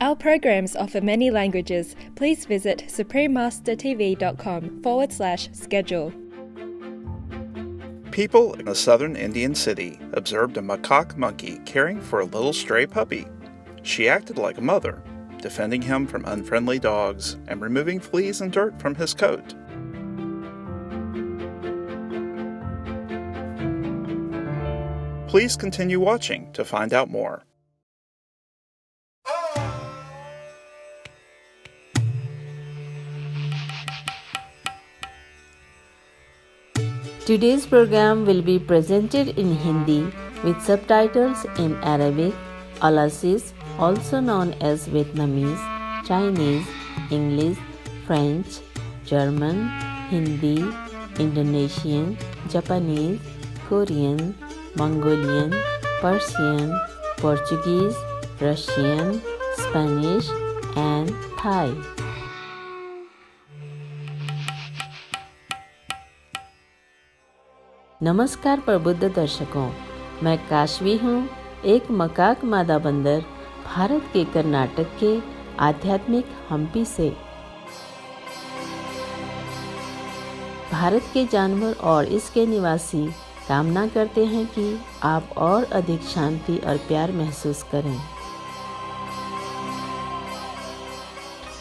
Our programs offer many languages. Please visit suprememastertv.com/schedule. People in a southern Indian city observed a macaque monkey caring for a little stray puppy. She acted like a mother, defending him from unfriendly dogs and removing fleas and dirt from his coat. Please continue watching to find out more. Today's program will be presented in Hindi with subtitles in Arabic, Alassis, also known as Vietnamese, Chinese, English, French, German, Hindi, Indonesian, Japanese, Korean, Mongolian, Persian, Portuguese, Russian, Spanish, and Thai. नमस्कार प्रबुद्ध दर्शकों, मैं काशवी हूँ, एक macaque मादा बंदर भारत के कर्नाटक के आध्यात्मिक हम्पी से। भारत के जानवर और इसके निवासी कामना करते हैं कि आप और अधिक शांति और प्यार महसूस करें।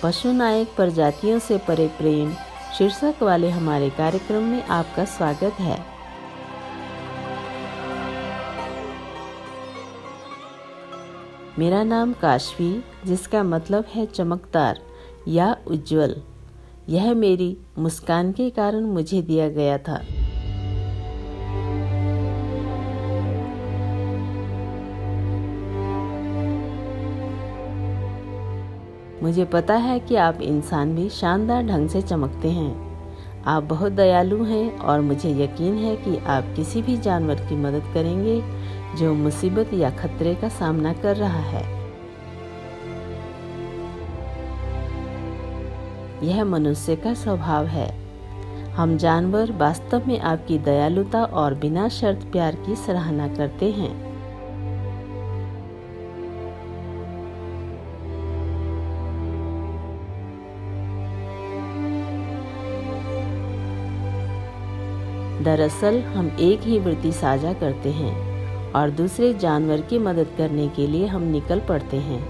पशु नायक प्रजातियों से परे प्रेम शीर्षक वाले हमारे कार्यक्रम में आपका स्वागत है। मेरा नाम काशवी, जिसका मतलब है चमकदार या उज्जवल, यह मेरी मुस्कान के कारण मुझे दिया गया था। मुझे पता है कि आप इंसान भी शानदार ढंग से चमकते हैं। आप बहुत दयालु हैं और मुझे यकीन है कि आप किसी भी जानवर की मदद करेंगे जो मुसीबत या खतरे का सामना कर रहा है। यह मनुष्य का स्वभाव है। हम जानवर वास्तव में आपकी दयालुता और बिना शर्त प्यार की सराहना करते हैं। दरअसल हम एक ही वृत्ति साझा करते हैं और दूसरे जानवर की मदद करने के लिए हम निकल पड़ते हैं।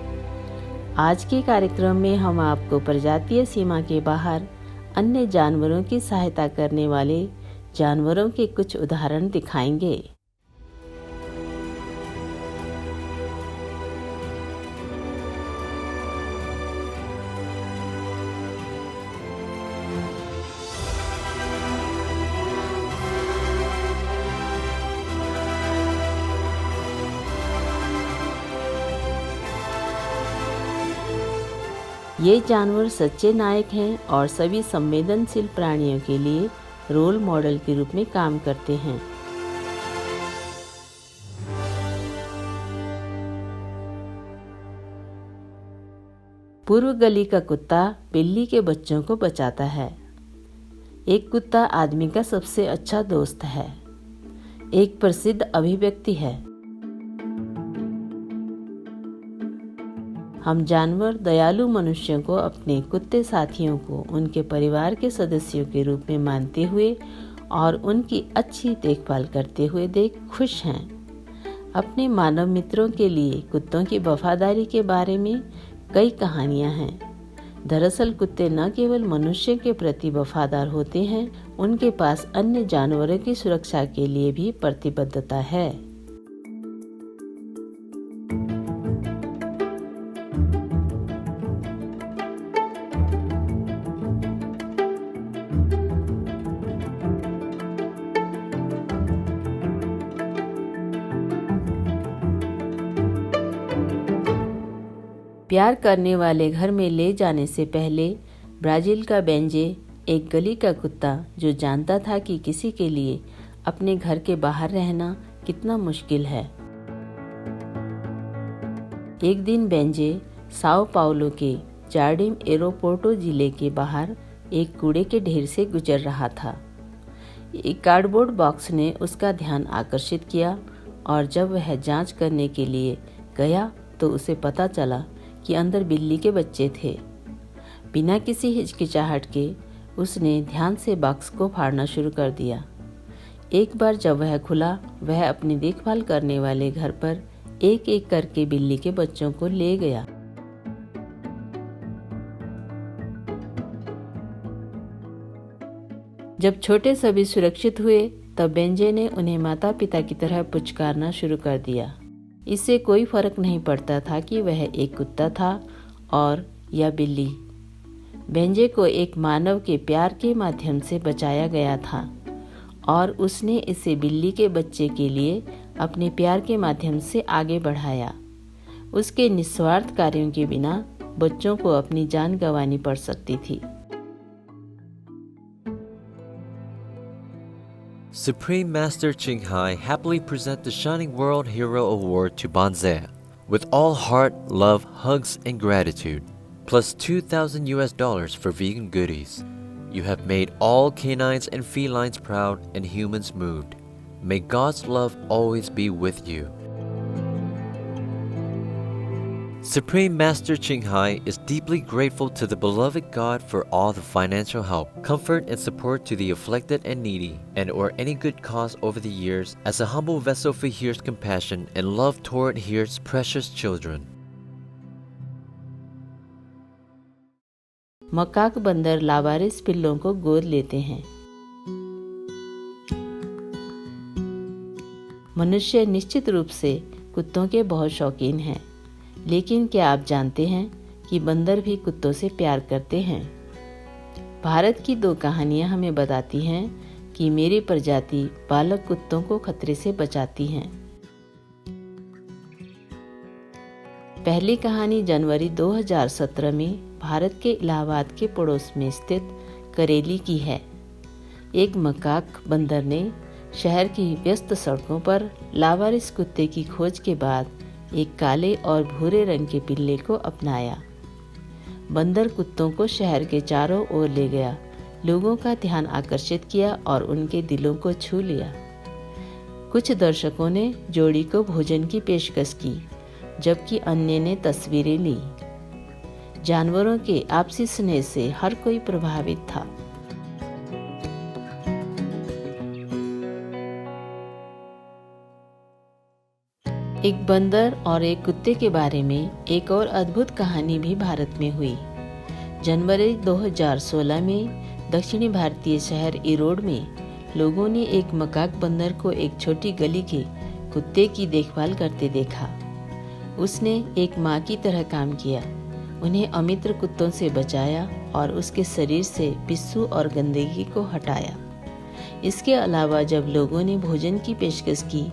आज के कार्यक्रम में हम आपको प्रजातीय सीमा के बाहर अन्य जानवरों की सहायता करने वाले जानवरों के कुछ उदाहरण दिखाएंगे। ये जानवर सच्चे नायक हैं और सभी संवेदनशील प्राणियों के लिए रोल मॉडल के रूप में काम करते हैं। पूर्व गली का कुत्ता बिल्ली के बच्चों को बचाता है। एक कुत्ता आदमी का सबसे अच्छा दोस्त है। एक प्रसिद्ध अभिव्यक्ति है। हम जानवर दयालु मनुष्यों को अपने कुत्ते साथियों को उनके परिवार के सदस्यों के रूप में मानते हुए और उनकी अच्छी देखभाल करते हुए देख खुश हैं। अपने मानव मित्रों के लिए कुत्तों की वफादारी के बारे में कई कहानियां हैं। दरअसल कुत्ते न केवल मनुष्य के प्रति वफादार होते हैं, उनके पास अन्य जानवरों की सुरक्षा के लिए भी प्रतिबद्धता है। प्यार करने वाले घर में ले जाने से पहले ब्राजील का बेंजे, एक गली का कुत्ता जो जानता था कि किसी के लिए अपने घर के बाहर रहना कितना मुश्किल है। एक दिन बेंजे साओ पाउलो के जार्डिम एरोपोर्टो जिले के बाहर एक कूड़े के ढेर से गुजर रहा था। एक कार्डबोर्ड बॉक्स ने उसका ध्यान आकर्षित किया और जब वह जांच करने के लिए गया तो उसे पता चला कि अंदर बिल्ली के बच्चे थे। बिना किसी हिचकिचाहट के उसने ध्यान से बॉक्स को फाड़ना शुरू कर दिया। एक बार जब वह खुला, वह अपनी देखभाल करने वाले घर पर एक एक करके बिल्ली के बच्चों को ले गया। जब छोटे सभी सुरक्षित हुए, तब बेंजे ने उन्हें माता पिता की तरह पुचकारना शुरू कर दिया। इससे कोई फर्क नहीं पड़ता था कि वह एक कुत्ता था और या बिल्ली। बेंजे को एक मानव के प्यार के माध्यम से बचाया गया था और उसने इसे बिल्ली के बच्चे के लिए अपने प्यार के माध्यम से आगे बढ़ाया। उसके निस्वार्थ कार्यों के बिना बच्चों को अपनी जान गंवानी पड़ सकती थी। Supreme Master Ching Hai happily present the Shining World Hero Award to Banze with all heart, love, hugs, and gratitude, plus $2,000 for vegan goodies. You have made all canines and felines proud and humans moved. May God's love always be with you. Supreme Master Ching Hai is deeply grateful to the beloved God for all the financial help, comfort, and support to the afflicted and needy, and or any good cause over the years, as a humble vessel for Here's compassion and love toward Here's precious children. Macaque बंदर लावारिस पिल्लों को गोद लेते हैं। मनुष्य निश्चित रूप से कुत्तों के बहुत शौकीन हैं, लेकिन क्या आप जानते हैं कि बंदर भी कुत्तों से प्यार करते हैं? भारत की 2 कहानियां हमें बताती हैं कि मेरी प्रजाति बालक कुत्तों को खतरे से बचाती हैं। पहली कहानी जनवरी 2017 में भारत के इलाहाबाद के पड़ोस में स्थित करेली की है। एक मकाक बंदर ने शहर की व्यस्त सड़कों पर लावारिस कुत्ते की खोज के बाद एक काले और भूरे रंग के पिल्ले को अपनाया। बंदर कुत्तों को शहर के चारों ओर ले गया, लोगों का ध्यान आकर्षित किया और उनके दिलों को छू लिया। कुछ दर्शकों ने जोड़ी को भोजन की पेशकश की, जबकि अन्य ने तस्वीरें ली। जानवरों के आपसी स्नेह से हर कोई प्रभावित था। एक बंदर और एक कुत्ते के बारे में एक और अद्भुत कहानी भी भारत में हुई। जनवरी 2016 में दक्षिणी भारतीय शहर इरोड में लोगों ने एक मकाक बंदर को एक छोटी गली के कुत्ते की देखभाल करते देखा। उसने एक माँ की तरह काम किया, उन्हें अमित्र कुत्तों से बचाया और उसके शरीर से पिस्सू और गंदगी को हटाया। इसके अलावा जब लोगों ने भोजन की पेशकश की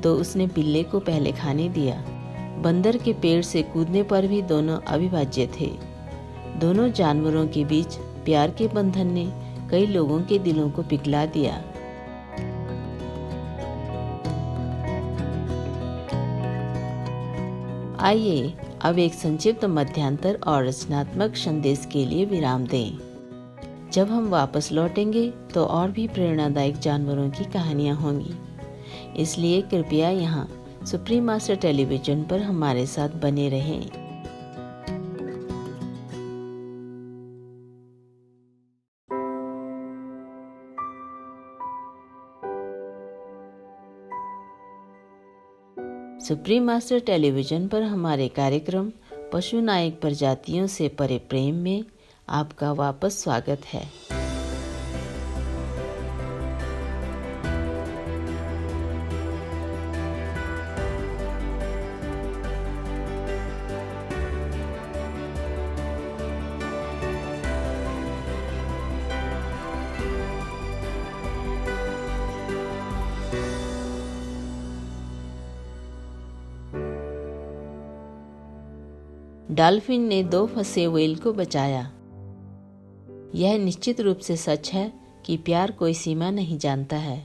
तो उसने पिल्ले को पहले खाने दिया। बंदर के पेड़ से कूदने पर भी दोनों अविभाज्य थे। दोनों जानवरों के बीच प्यार के बंधन ने कई लोगों के दिलों को पिघला दिया। आइए अब एक संक्षिप्त मध्यांतर और रचनात्मक संदेश के लिए विराम दें। जब हम वापस लौटेंगे तो और भी प्रेरणादायक जानवरों की कहानियां होंगी, इसलिए कृपया यहाँ सुप्रीम मास्टर टेलीविजन पर हमारे साथ बने रहें। सुप्रीम मास्टर टेलीविजन पर हमारे कार्यक्रम पशु नायक प्रजातियों से परे प्रेम में आपका वापस स्वागत है। डॉल्फिन ने 2 फंसे व्हेल को बचाया। यह निश्चित रूप से सच है कि प्यार कोई सीमा नहीं जानता है।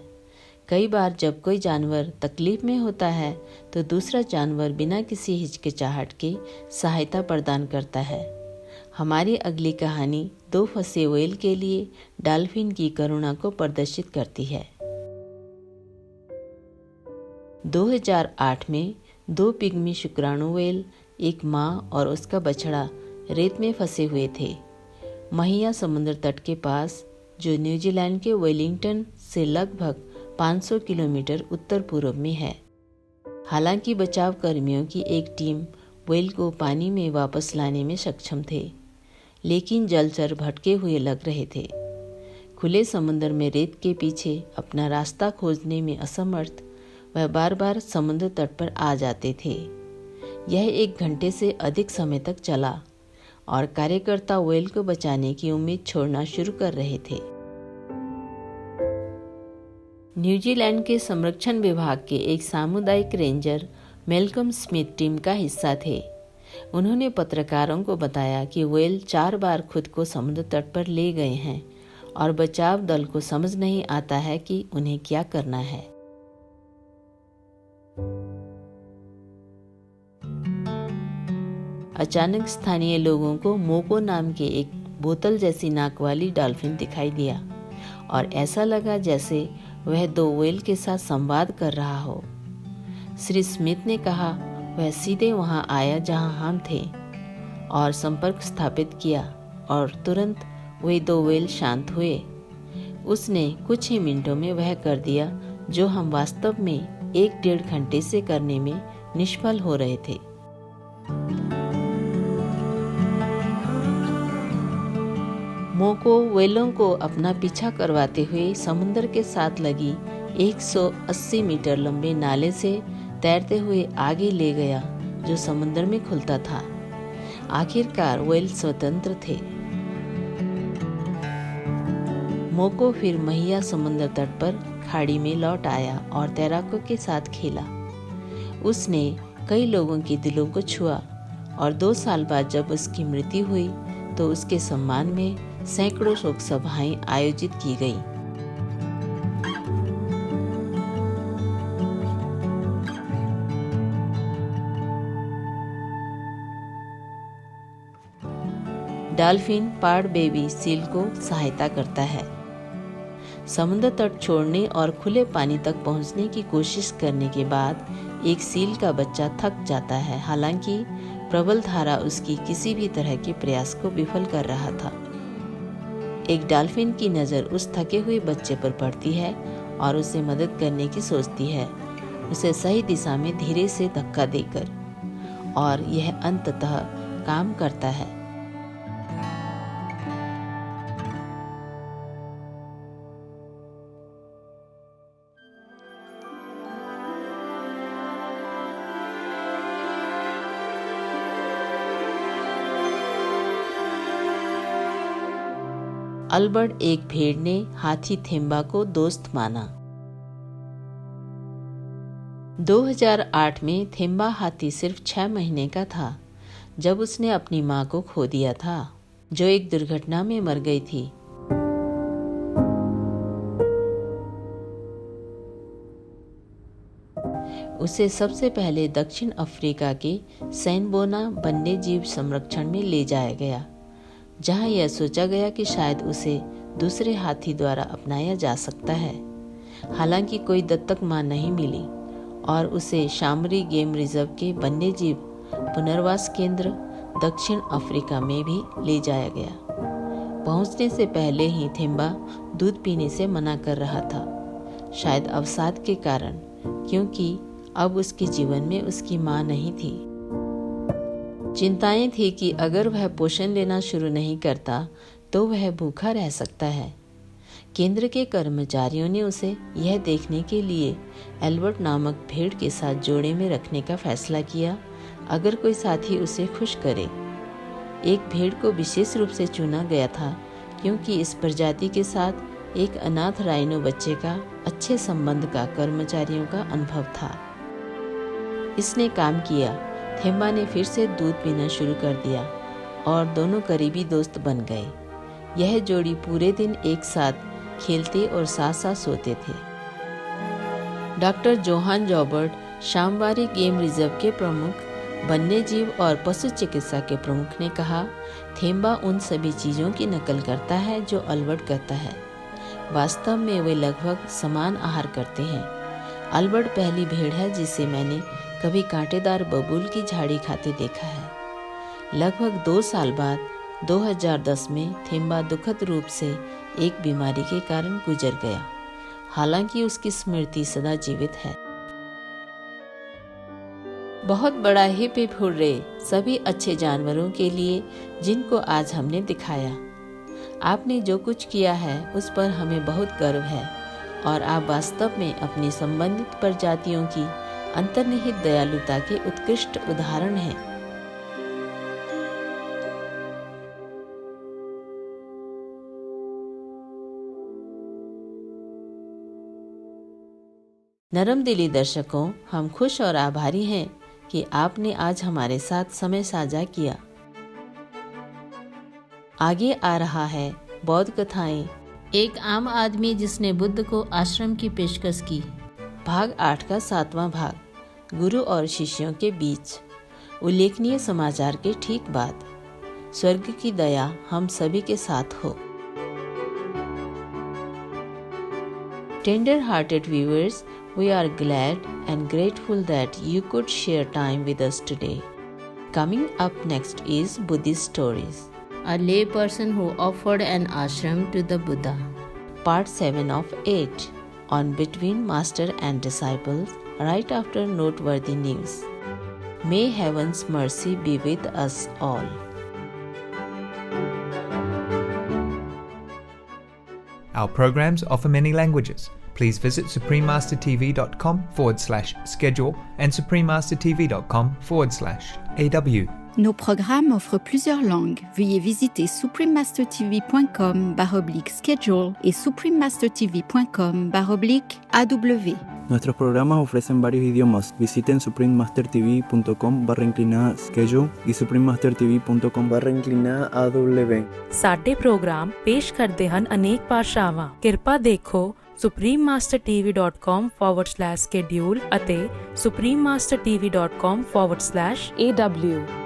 कई बार जब कोई जानवर तकलीफ में होता है तो दूसरा जानवर बिना किसी हिचकिचाहट के सहायता प्रदान करता है। हमारी अगली कहानी 2 फंसे व्हेल के लिए डॉल्फिन की करुणा को प्रदर्शित करती है। 2008 में 2 पिग्मी शुक्राणु व्हेल, एक माँ और उसका बछड़ा रेत में फंसे हुए थे। महिया समुद्र तट के पास, जो न्यूजीलैंड के वेलिंगटन से लगभग 500 किलोमीटर उत्तर पूर्व में है। हालांकि बचाव कर्मियों की एक टीम व्हेल को पानी में वापस लाने में सक्षम थे, लेकिन जलचर भटके हुए लग रहे थे। खुले समुद्र में रेत के पीछे अपना रास्ता खोजने में असमर्थ वह बार बार समुद्र तट पर आ जाते थे। यह 1 घंटे से अधिक समय तक चला और कार्यकर्ता व्हेल को बचाने की उम्मीद छोड़ना शुरू कर रहे थे। न्यूजीलैंड के संरक्षण विभाग के एक सामुदायिक रेंजर मेल्कम स्मिथ टीम का हिस्सा थे। उन्होंने पत्रकारों को बताया कि व्हेल 4 बार खुद को समुद्र तट पर ले गए हैं और बचाव दल को समझ नहीं आता है कि उन्हें क्या करना है। अचानक स्थानीय लोगों को मोको नाम के एक बोतल जैसी नाक वाली डॉल्फिन दिखाई दिया और ऐसा लगा जैसे वह 2 व्हेल के साथ संवाद कर रहा हो। श्री स्मिथ ने कहा वह सीधे वहां आया जहां हम थे और संपर्क स्थापित किया और तुरंत वे 2 व्हेल शांत हुए। उसने कुछ ही मिनटों में वह कर दिया जो हम वास्तव में 1-1.5 घंटे से करने में निष्फल हो रहे थे। मोको व्हेलों को अपना पीछा करवाते हुए समुद्र के साथ लगी 180 मीटर लंबे नाले से तैरते हुए आगे ले गया जो समुद्र में खुलता था। आखिरकार व्हेल स्वतंत्र थे। मोको फिर महिया समुद्र तट पर खाड़ी में लौट आया और तैराकों के साथ खेला। उसने कई लोगों के दिलों को छुआ और 2 साल बाद जब उसकी मृत्यु हुई तो उसके सम्मान में सैकड़ों शोक सभाएं आयोजित की गईं। डॉल्फिन पाड़ बेबी सील को सहायता करता है। समुद्र तट छोड़ने और खुले पानी तक पहुंचने की कोशिश करने के बाद एक सील का बच्चा थक जाता है। हालांकि प्रबल धारा उसकी किसी भी तरह के प्रयास को विफल कर रहा था। एक डॉल्फिन की नज़र उस थके हुए बच्चे पर पड़ती है और उसे मदद करने की सोचती है, उसे सही दिशा में धीरे से धक्का देकर, और यह अंततः काम करता है। अल्बर्ट एक भेड़ ने हाथी थेम्बा को दोस्त माना। 2008 में थेम्बा हाथी सिर्फ 6 महीने का था जब उसने अपनी मां को खो दिया था, जो एक दुर्घटना में मर गई थी। उसे सबसे पहले दक्षिण अफ्रीका के सैनबोना वन्य जीव संरक्षण में ले जाया गया, जहां यह सोचा गया कि शायद उसे दूसरे हाथी द्वारा अपनाया जा सकता है। हालांकि कोई दत्तक मां नहीं मिली और उसे शामरी गेम रिजर्व के वन्यजीव पुनर्वास केंद्र दक्षिण अफ्रीका में भी ले जाया गया। पहुंचने से पहले ही थेम्बा दूध पीने से मना कर रहा था, शायद अवसाद के कारण, क्योंकि अब उसके जीवन में उसकी मां नहीं थी। चिंताएं थी कि अगर वह पोषण लेना शुरू नहीं करता तो वह भूखा रह सकता है। केंद्र के कर्मचारियों ने उसे यह देखने के लिए एल्बर्ट नामक भेड़ के साथ जोड़े में रखने का फैसला किया, अगर कोई साथी उसे खुश करे। एक भेड़ को विशेष रूप से चुना गया था क्योंकि इस प्रजाति के साथ एक अनाथ राइनो बच्चे का अच्छे संबंध का कर्मचारियों का अनुभव था। इसने काम किया। थेम्बा ने फिर से दूध पीना शुरू कर दिया और दोनों करीबी दोस्त बन गए। यह जोड़ी पूरे दिन एक साथ खेलते और साथ साथ सोते थे। डॉक्टर जोहान जॉबर्ट शामवारी गेम रिजर्व के प्रमुख, वन्यजीव और पशु चिकित्सा के प्रमुख ने कहा, थेम्बा उन सभी चीज़ों की नकल करता है जो अल्बर्ट करता है। वास्तव में वे लगभग समान आहार करते हैं। अल्बर्ट पहली भेड़ है जिसे मैंने कभी कांटेदार बबूल की झाड़ी खाते देखा है। लगभग 2 साल बाद 2010 में थेम्बा दुखद रूप से एक बीमारी के कारण गुजर गया। हालांकि उसकी स्मृति सदा जीवित है। बहुत बड़ा हिप हिप हुर्रे सभी अच्छे जानवरों के लिए जिनको आज हमने दिखाया। आपने जो कुछ किया है उस पर हमें बहुत गर्व है और आप वास्तव में अपनी संबंधित प्रजातियों की अंतर्निहित दयालुता के उत्कृष्ट उदाहरण हैं। नरमदिली दर्शकों, हम खुश और आभारी हैं कि आपने आज हमारे साथ समय साझा किया। आगे आ रहा है बौद्ध कथाएं, एक आम आदमी जिसने बुद्ध को आश्रम की पेशकश की, भाग 8 का 7वां भाग, गुरु और शिष्यों के बीच। उल्लेखनीय समाचार के ठीक बाद। स्वर्ग की दया हम सभी के साथ हो। Tender-hearted viewers, we are glad and grateful that you could share time with us today. Coming up next is Buddhist Stories, a lay person who offered an ashram to the Buddha. Part 7 of 8 on Between Master and Disciples, right after noteworthy news. May heaven's mercy be with us all. Our programs offer many languages. Please visit suprememastertv.com/schedule and suprememastertv.com/AW. Nos programmes offrent plusieurs langues. Veuillez visiter suprememastertv.com/schedule et suprememastertv.com/AW. Nuestros programas ofrecen varios idiomas. Visiten suprememastertv.com/schedule y suprememastertv.com/AW. ਸਾਡੇ programme ਪੇਸ਼ ਕਰਦੇ ਹਨ ਅਨੇਕ ਭਾਸ਼ਾਵਾਂ। ਕਿਰਪਾ ਦੇਖੋ suprememastertv.com/schedule ਅਤੇ suprememastertv.com/AW।